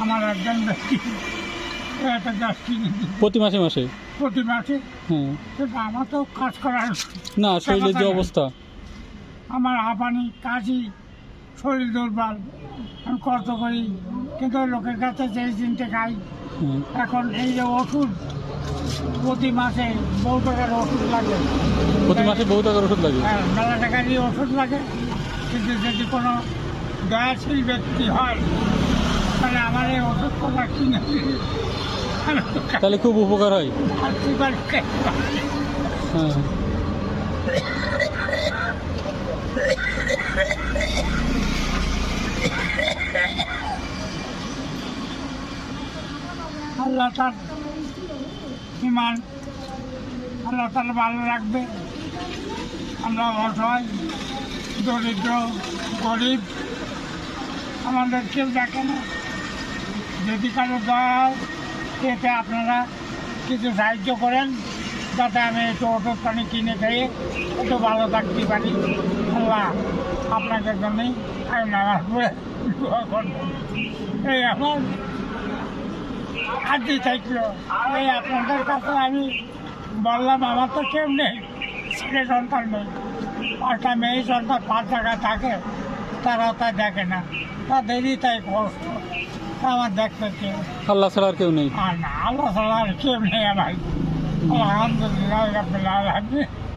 আমার একজন ব্যক্তি একটা গ্যাস কিনে দিই প্রতি মাসে মাসে? প্রতি মাসে। হ্যাঁ। কিন্তু আমার তো কাজ করার না, শরীরের যে অবস্থা। আমার হাঁপানি কাশি শরীর দুর্বল, আমি কষ্ট করি কিন্তু লোকের কাছে সেই চিনতে খাই। হুম। এখন এই যে ওষুধ প্রতি মাসে বহু টাকার ওষুধ লাগে, প্রতি মাসে বহু টাকার ওষুধ লাগে? হ্যাঁ মেলা টাকারই ওষুধ লাগে। কিন্তু যদি কোনো দয়াশীল ব্যক্তি হয় তাহলে আমার এই ওষুধ কথা কিনে দিলে তাহলে খুব উপকার হয়। হ্যাঁ। আল্লাহ তার ইমান, আল্লাহ তার ভালো রাখবে। আমরা অসহায় দরিদ্র গরিব, আমাদের কেউ দেখে না। যদি কারো দয়া হয় এতে আপনারা কিছু সাহায্য করেন যাতে আমি একটু ওষুধ পানি কিনে খেয়ে একটু ভালো থাকতে পারি। আল্লাহ আপনাদের জন্যই আমি নামাজ পড়ে দোয়া করব। এই আমার আদি থাকলো, এই আপনাদের কাছে আমি বললাম আমার তো কেউ নেই, ছেলে সন্তান নেই, একটা মেয়ে সন্তান 5 জায়গায় থাকে, তারা তা দেখে না, তাদেরই তাই কষ্ট। আমার দেখতে কেউ আল্লাহ ছাড়া আর কেউ নেই। আর না, আল্লাহ ছাড়া আর কেউ নেই আমার। আলহামদুলিল্লাহ রাব্বিল আলামিন।